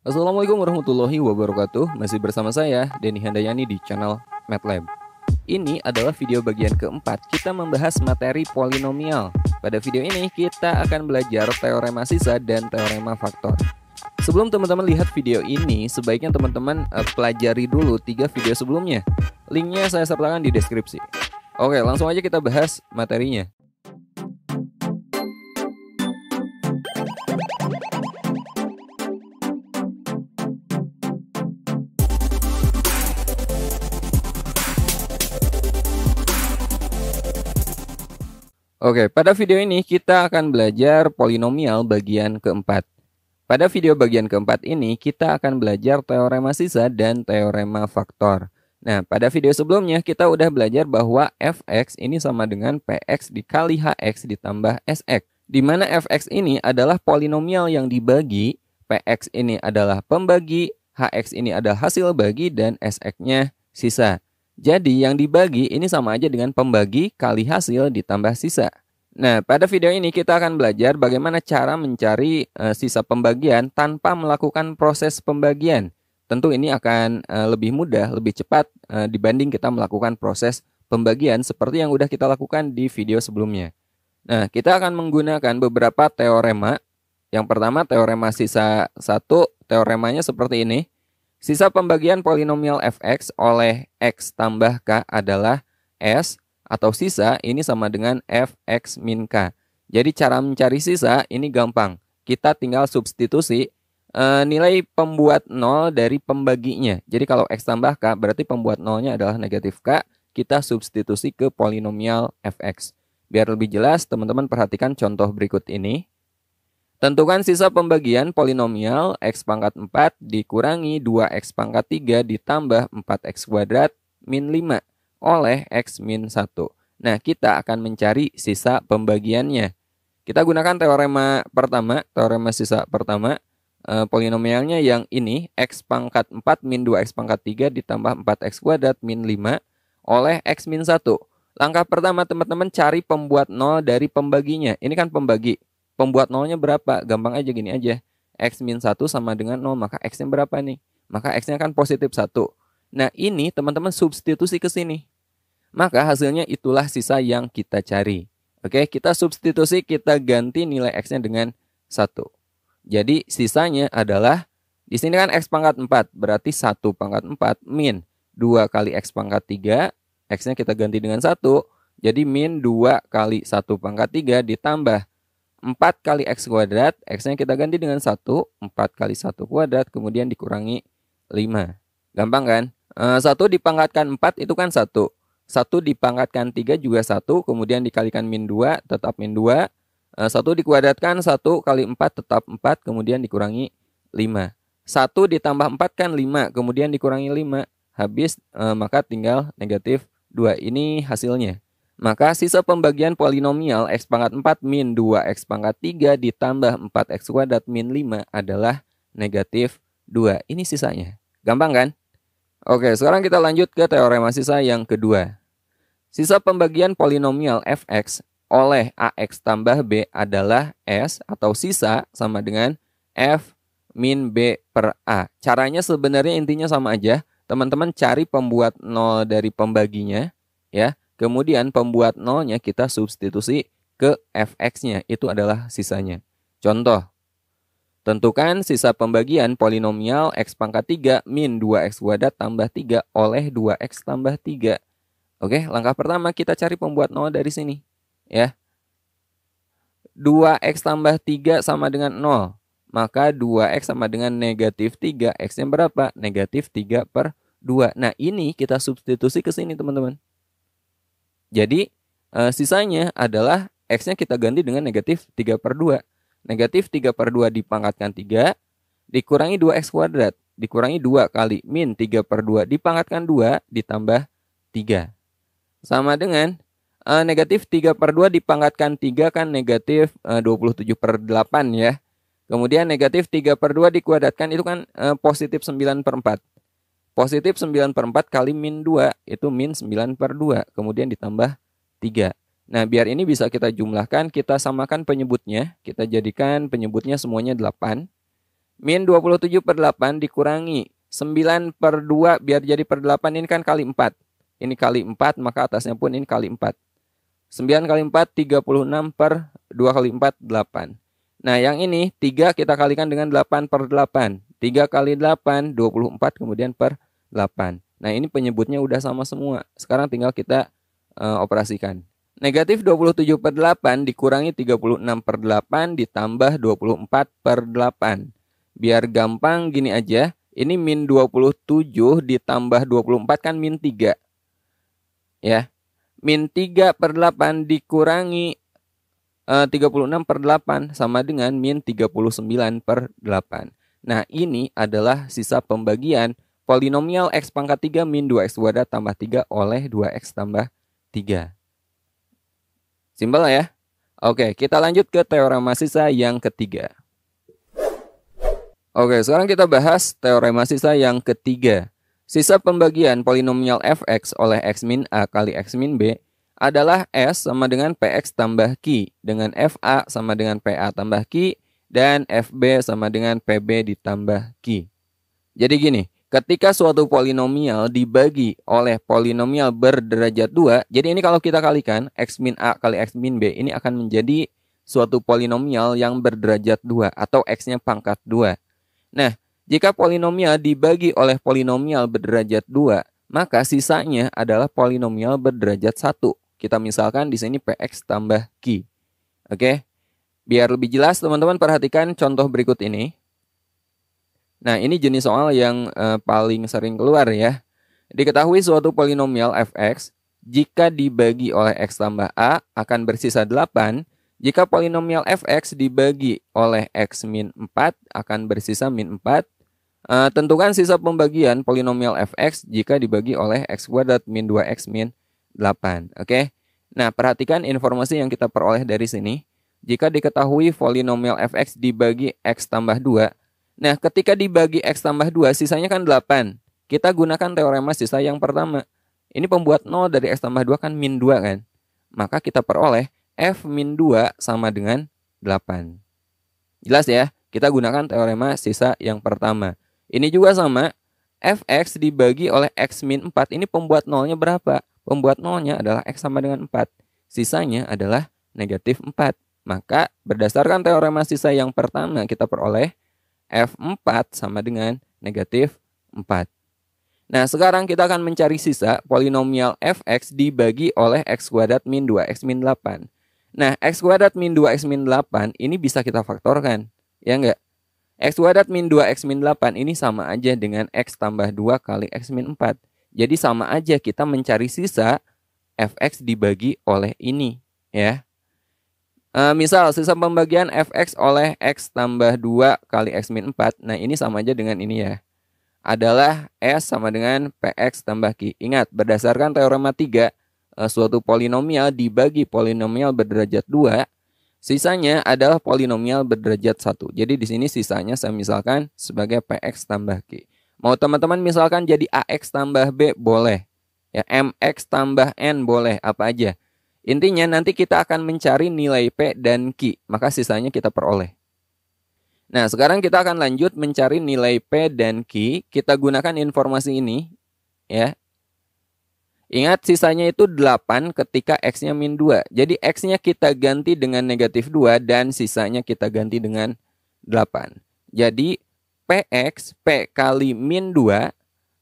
Assalamualaikum warahmatullahi wabarakatuh. Masih bersama saya, Denny Handayani di channel MATLAB. Ini adalah video bagian keempat. Kita membahas materi polinomial. Pada video ini kita akan belajar teorema sisa dan teorema faktor. Sebelum teman-teman lihat video ini, sebaiknya teman-teman pelajari dulu 3 video sebelumnya. Linknya saya sertakan di deskripsi. Oke, langsung aja kita bahas materinya. Oke, pada video ini kita akan belajar polinomial bagian keempat. Pada video bagian keempat ini kita akan belajar teorema sisa dan teorema faktor. Nah, pada video sebelumnya kita udah belajar bahwa fx ini sama dengan px dikali hx ditambah sx. Di mana fx ini adalah polinomial yang dibagi, px ini adalah pembagi, hx ini adalah hasil bagi, dan sx-nya sisa. Jadi yang dibagi ini sama aja dengan pembagi kali hasil ditambah sisa. Nah, pada video ini kita akan belajar bagaimana cara mencari sisa pembagian tanpa melakukan proses pembagian. Tentu ini akan lebih mudah, lebih cepat dibanding kita melakukan proses pembagian seperti yang udah kita lakukan di video sebelumnya. Nah, kita akan menggunakan beberapa teorema. Yang pertama teorema sisa 1, teoremanya seperti ini. Sisa pembagian polinomial fx oleh x tambah k adalah s, atau sisa ini sama dengan fx min k. Jadi cara mencari sisa ini gampang. Kita tinggal substitusi nilai pembuat 0 dari pembaginya. Jadi kalau x tambah k berarti pembuat 0-nya adalah negatif k. Kita substitusi ke polinomial fx. Biar lebih jelas teman-teman perhatikan contoh berikut ini. Tentukan sisa pembagian polinomial x pangkat 4 dikurangi 2x pangkat 3 ditambah 4x kuadrat min 5 oleh x min 1. Nah, kita akan mencari sisa pembagiannya. Kita gunakan teorema pertama, teorema sisa pertama. Polinomialnya yang ini, x pangkat 4 min 2x pangkat 3 ditambah 4x kuadrat min 5 oleh x min 1. Langkah pertama teman-teman cari pembuat 0 dari pembaginya. Ini kan pembagi. Pembuat 0-nya berapa? Gampang aja, gini aja. X min 1 sama dengan 0, maka X-nya berapa nih? Maka X-nya kan positif 1. Nah, ini teman-teman substitusi ke sini. Maka hasilnya itulah sisa yang kita cari. Oke, kita substitusi, kita ganti nilai X-nya dengan 1. Jadi, sisanya adalah, di sini kan X pangkat 4, berarti 1 pangkat 4 min 2 kali X pangkat 3, X-nya kita ganti dengan 1. Jadi, min 2 kali 1 pangkat 3 ditambah 4 kali x kuadrat, x-nya kita ganti dengan 1, 4 kali 1 kuadrat, kemudian dikurangi 5. Gampang kan? 1 dipangkatkan 4 itu kan 1. 1 dipangkatkan 3 juga 1, kemudian dikalikan min 2, tetap min 2. 1 dikuadratkan 1 kali 4 tetap 4, kemudian dikurangi 5. 1 ditambah 4 kan 5, kemudian dikurangi 5. Habis, maka tinggal negatif 2. Ini hasilnya. Maka sisa pembagian polinomial x pangkat 4 min 2x pangkat 3 ditambah 4x kuadrat min 5 adalah negatif 2. Ini sisanya. Gampang kan? Oke, sekarang kita lanjut ke teorema sisa yang kedua. Sisa pembagian polinomial fx oleh ax tambah b adalah s, atau sisa sama dengan f min b per a. Caranya sebenarnya intinya sama aja. Teman-teman cari pembuat 0 dari pembaginya, ya. Kemudian pembuat 0-nya kita substitusi ke fx-nya. Itu adalah sisanya. Contoh. Tentukan sisa pembagian polinomial x pangkat 3 min 2x kuadrat tambah 3 oleh 2x tambah 3. Oke, langkah pertama kita cari pembuat 0 dari sini. Ya. 2x tambah 3 sama dengan 0. Maka 2x sama dengan negatif 3. X-nya berapa? Negatif 3 per 2. Nah, ini kita substitusi ke sini teman-teman. Jadi sisanya adalah X-nya kita ganti dengan negatif 3 per 2. Negatif 3 per 2 dipangkatkan 3, dikurangi 2x kuadrat, dikurangi 2 kali min 3 per 2, dipangkatkan 2, ditambah 3. Sama dengan negatif 3 per 2 dipangkatkan 3 kan negatif 27 per 8 ya. Kemudian negatif 3 per 2 dikuadratkan itu kan positif 9 per 4. Positif 9 per 4 kali min 2 itu min 9 per 2. Kemudian ditambah 3. Nah, biar ini bisa kita jumlahkan, kita samakan penyebutnya. Kita jadikan penyebutnya semuanya 8. Min 27 per 8 dikurangi 9 per 2 biar jadi per 8 ini kan kali 4. Ini kali 4 maka atasnya pun ini kali 4. 9 kali 4 36 per 2 kali 4 8. Nah yang ini 3 kita kalikan dengan 8 per 8. 3 kali 8 24 kemudian per 8. Nah ini penyebutnya udah sama semua. Sekarang tinggal kita operasikan. Negatif 27 per 8 dikurangi 36 per 8 ditambah 24 per 8. Biar gampang gini aja. Ini min 27 ditambah 24 kan min 3. Ya. Min 3 per 8 dikurangi 36 per 8 sama dengan min 39 per 8. Nah ini adalah sisa pembagian polinomial x pangkat 3 min 2x kuadrat tambah 3 oleh 2x tambah 3. Simpel ya? Oke, kita lanjut ke teorema sisa yang ketiga. Oke, sekarang kita bahas teorema sisa yang ketiga. Sisa pembagian polinomial fx oleh x min a kali x min b adalah s sama dengan px tambah q, dengan fa sama dengan pa tambah q, dan fb sama dengan pb ditambah q. Jadi gini, ketika suatu polinomial dibagi oleh polinomial berderajat 2, jadi ini kalau kita kalikan x min a kali x min b, ini akan menjadi suatu polinomial yang berderajat 2 atau x-nya pangkat 2. Nah, jika polinomial dibagi oleh polinomial berderajat 2, maka sisanya adalah polinomial berderajat 1. Kita misalkan di sini px tambah q. Oke. Biar lebih jelas, teman-teman perhatikan contoh berikut ini. Nah, ini jenis soal yang paling sering keluar ya. Diketahui suatu polinomial fx jika dibagi oleh x tambah a akan bersisa 8. Jika polinomial fx dibagi oleh x min 4 akan bersisa min 4. Tentukan sisa pembagian polinomial fx jika dibagi oleh x kuadrat min 2x min 8. Oke. Nah, perhatikan informasi yang kita peroleh dari sini. Jika diketahui polinomial fx dibagi x tambah 2. Nah, ketika dibagi x tambah 2 sisanya kan 8. Kita gunakan teorema sisa yang pertama. Ini pembuat 0 dari x tambah 2 kan min 2 kan. Maka kita peroleh f min 2 sama dengan 8. Jelas ya? Kita gunakan teorema sisa yang pertama. Ini juga sama. Fx dibagi oleh x min 4. Ini pembuat nolnya berapa? Pembuat nolnya adalah x sama dengan 4. Sisanya adalah negatif 4. Maka berdasarkan teorema sisa yang pertama kita peroleh f4 sama dengan negatif 4. Nah, sekarang kita akan mencari sisa polinomial fx dibagi oleh x kuadrat min 2x min 8. Nah, x kuadrat min 2x min 8 ini bisa kita faktorkan. Ya enggak? X kuadrat min 2x min 8 ini sama aja dengan x tambah 2 kali x min 4. Jadi sama aja kita mencari sisa fx dibagi oleh ini. Ya. Misal sisa pembagian fx oleh x tambah 2 kali x min 4. Nah, ini sama aja dengan ini ya. Adalah s sama dengan px tambah q. Ingat, berdasarkan teorema 3, suatu polinomial dibagi polinomial berderajat 2, sisanya adalah polinomial berderajat 1. Jadi di sini sisanya saya misalkan sebagai px tambah q. Mau teman-teman misalkan jadi ax tambah b boleh. Ya, mx tambah n boleh, apa aja. Intinya nanti kita akan mencari nilai p dan q, maka sisanya kita peroleh. Nah, sekarang kita akan lanjut mencari nilai p dan q. Kita gunakan informasi ini ya. Ingat sisanya itu 8 ketika x-nya min 2. Jadi x-nya kita ganti dengan negatif 2 dan sisanya kita ganti dengan 8. Jadi px, p kali min 2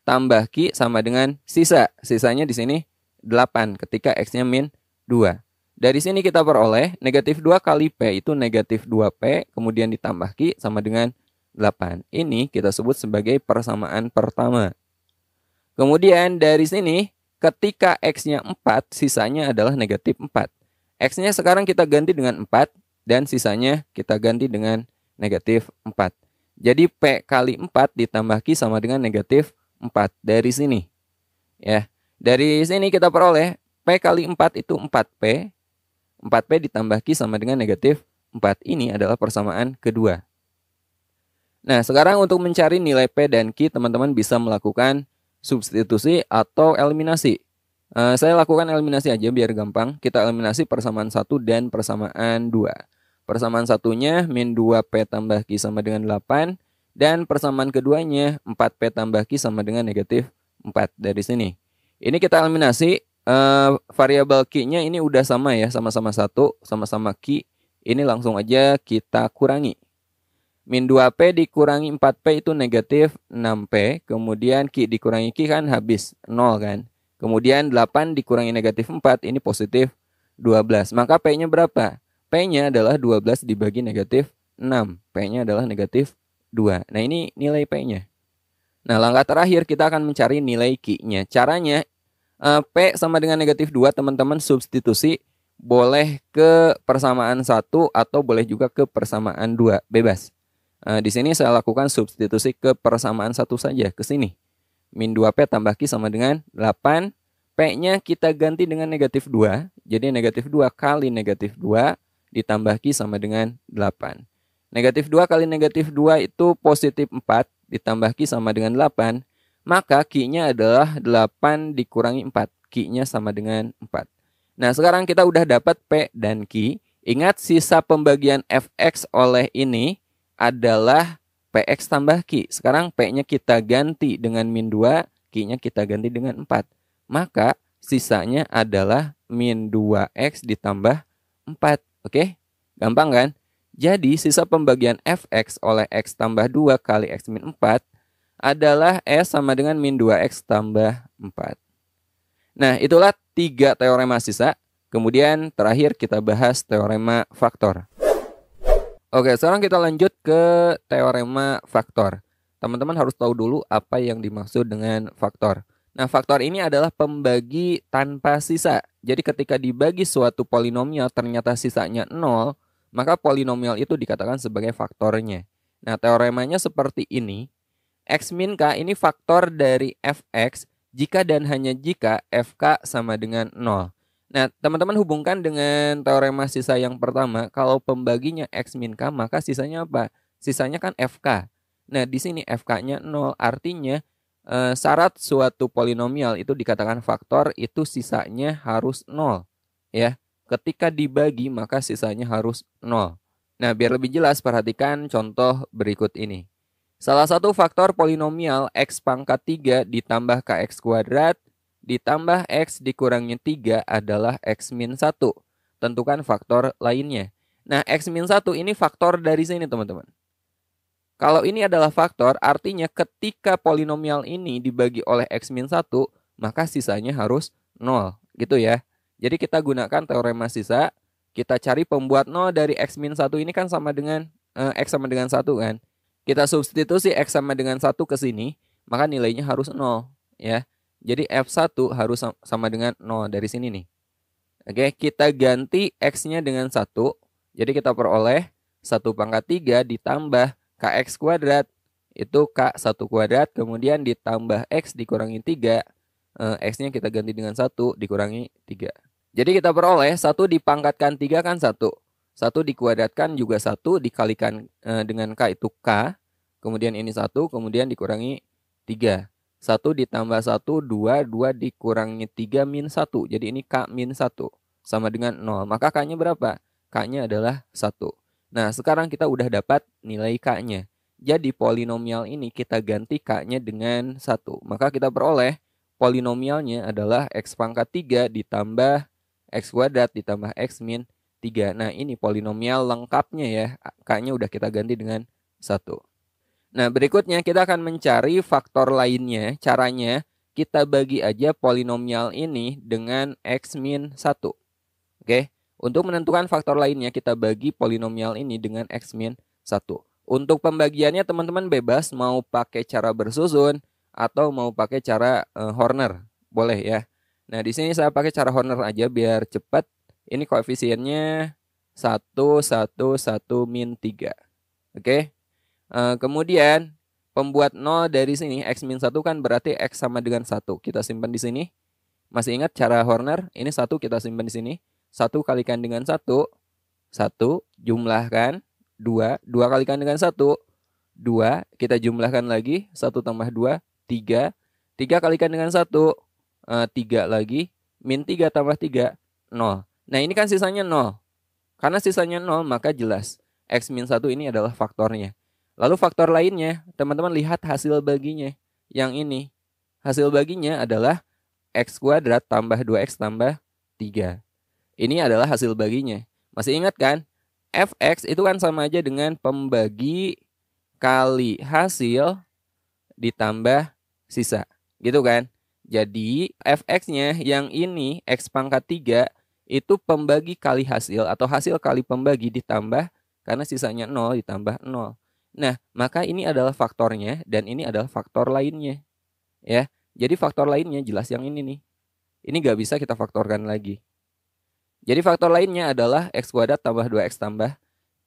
tambah q sama dengan sisa. Sisanya di sini 8 ketika x-nya min 2. Dari sini kita peroleh negatif 2 kali p itu negatif 2p, kemudian ditambah q sama dengan 8. Ini kita sebut sebagai persamaan pertama. Kemudian dari sini ketika x-nya 4, sisanya adalah negatif 4. X-nya sekarang kita ganti dengan 4, dan sisanya kita ganti dengan negatif 4. Jadi P kali 4 ditambah Q sama dengan negatif 4 dari sini. Ya, dari sini kita peroleh P kali 4 itu 4P. 4P ditambah Q sama dengan negatif 4. Ini adalah persamaan kedua. Nah, sekarang untuk mencari nilai P dan Q, teman-teman bisa melakukan substitusi atau eliminasi. Saya lakukan eliminasi aja biar gampang. Kita eliminasi persamaan 1 dan persamaan 2. Persamaan satunya min 2P tambah Q sama dengan 8. Dan persamaan keduanya 4P tambah Q sama dengan negatif 4 dari sini. Ini kita eliminasi, variabel Q-nya ini udah sama ya, sama-sama 1, sama-sama Q. Ini langsung aja kita kurangi. Min 2P dikurangi 4P itu negatif 6P. Kemudian Q dikurangi Q kan habis 0 kan. Kemudian 8 dikurangi negatif 4 ini positif 12. Maka P-nya berapa? P-nya adalah 12 dibagi negatif 6. P-nya adalah negatif 2. Nah ini nilai P-nya. Nah langkah terakhir kita akan mencari nilai Q-nya. Caranya P sama dengan negatif 2 teman-teman substitusi. Boleh ke persamaan 1 atau boleh juga ke persamaan 2. Bebas. Di sini saya lakukan substitusi ke persamaan 1 saja. Ke sini. Min 2P tambah Q sama dengan 8. P-nya kita ganti dengan negatif 2. Jadi negatif 2 kali negatif 2 ditambah Q sama dengan 8. Negatif 2 kali negatif 2 itu positif 4 ditambah Q sama dengan 8. Maka Q-nya adalah 8 dikurangi 4. Q-nya sama dengan 4. Nah sekarang kita udah dapat P dan Q. Ingat sisa pembagian Fx oleh ini adalah Px tambah Q. Sekarang P-nya kita ganti dengan min 2. Q-nya kita ganti dengan 4. Maka sisanya adalah min 2x ditambah 4. Oke? Gampang kan? Jadi sisa pembagian Fx oleh x tambah 2 kali x min 4 adalah S sama dengan min 2x tambah 4. Nah itulah 3 teorema sisa. Kemudian terakhir kita bahas teorema faktor. Oke, sekarang kita lanjut ke teorema faktor. Teman-teman harus tahu dulu apa yang dimaksud dengan faktor. Nah faktor ini adalah pembagi tanpa sisa. Jadi ketika dibagi suatu polinomial ternyata sisanya 0, maka polinomial itu dikatakan sebagai faktornya. Nah, teoremanya seperti ini. X min K ini faktor dari Fx jika dan hanya jika Fk sama dengan 0. Nah, teman-teman hubungkan dengan teorema sisa yang pertama. Kalau pembaginya X min K, maka sisanya apa? Sisanya kan Fk. Nah, di sini Fk-nya 0. Artinya, syarat suatu polinomial itu dikatakan faktor, itu sisanya harus 0. Ya. Ketika dibagi maka sisanya harus 0. Nah biar lebih jelas perhatikan contoh berikut ini. Salah satu faktor polinomial x pangkat 3 ditambah kx kuadrat ditambah x dikurangi 3 adalah x min 1. Tentukan faktor lainnya. Nah x min 1 ini faktor dari sini teman-teman. Kalau ini adalah faktor artinya ketika polinomial ini dibagi oleh x min 1 maka sisanya harus 0 gitu ya. Jadi kita gunakan teorema sisa, kita cari pembuat 0 dari x min 1 ini kan sama dengan x sama dengan 1 kan. Kita substitusi x sama dengan 1 ke sini, maka nilainya harus 0 ya. Jadi F1 harus sama dengan 0 dari sini nih. Oke, kita ganti x-nya dengan 1. Jadi kita peroleh 1 pangkat 3 ditambah kx kuadrat. Itu k1 kuadrat, kemudian ditambah x dikurangi 3. X-nya kita ganti dengan 1 dikurangi 3. Jadi kita peroleh 1 dipangkatkan 3 kan 1. 1 dikuadratkan juga 1, dikalikan dengan K itu K. Kemudian ini 1, kemudian dikurangi 3. 1 ditambah 1, 2. 2 dikurangi 3 min 1. Jadi ini K min 1. Sama dengan 0. Maka K-nya berapa? K-nya adalah 1. Nah sekarang kita udah dapat nilai K-nya. Jadi polinomial ini kita ganti K-nya dengan 1. Maka kita peroleh polinomialnya adalah X pangkat 3 ditambah X kuadrat ditambah X min 3. Nah ini polinomial lengkapnya ya. K-nya udah kita ganti dengan 1. Nah berikutnya kita akan mencari faktor lainnya. Caranya kita bagi aja polinomial ini dengan X min 1. Oke. Untuk menentukan faktor lainnya kita bagi polinomial ini dengan X min 1. Untuk pembagiannya teman-teman bebas mau pakai cara bersusun atau mau pakai cara Horner. Boleh ya. Nah, di sini saya pakai cara Horner aja biar cepat. Ini koefisiennya 1, 1, 1, min 3. Oke. Kemudian, pembuat 0 dari sini, x min 1 kan berarti x sama dengan 1. Kita simpan di sini. Masih ingat cara Horner? Ini 1 kita simpan di sini. 1 kalikan dengan 1. 1, jumlahkan. 2, 2 kalikan dengan 1. 2, kita jumlahkan lagi. 1 tambah 2, 3. 3 kalikan dengan 1. 3 lagi, min 3 tambah 3, 0. Nah ini kan sisanya 0. Karena sisanya 0 maka jelas X min 1 ini adalah faktornya. Lalu faktor lainnya, teman-teman lihat hasil baginya. Yang ini, hasil baginya adalah X kuadrat tambah 2X tambah 3. Ini adalah hasil baginya. Masih ingat kan? Fx itu kan sama aja dengan pembagi kali hasil ditambah sisa. Gitu kan? Jadi Fx-nya yang ini X pangkat 3 itu pembagi kali hasil atau hasil kali pembagi ditambah karena sisanya 0 ditambah 0. Nah, maka ini adalah faktornya dan ini adalah faktor lainnya. Ya, jadi faktor lainnya jelas yang ini nih. Ini nggak bisa kita faktorkan lagi. Jadi faktor lainnya adalah X kuadrat tambah 2X tambah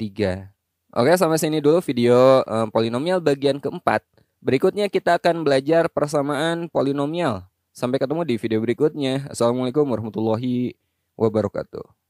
3. Oke, sampai sini dulu video polinomial bagian keempat. Berikutnya kita akan belajar persamaan polinomial. Sampai ketemu di video berikutnya. Assalamualaikum warahmatullahi wabarakatuh.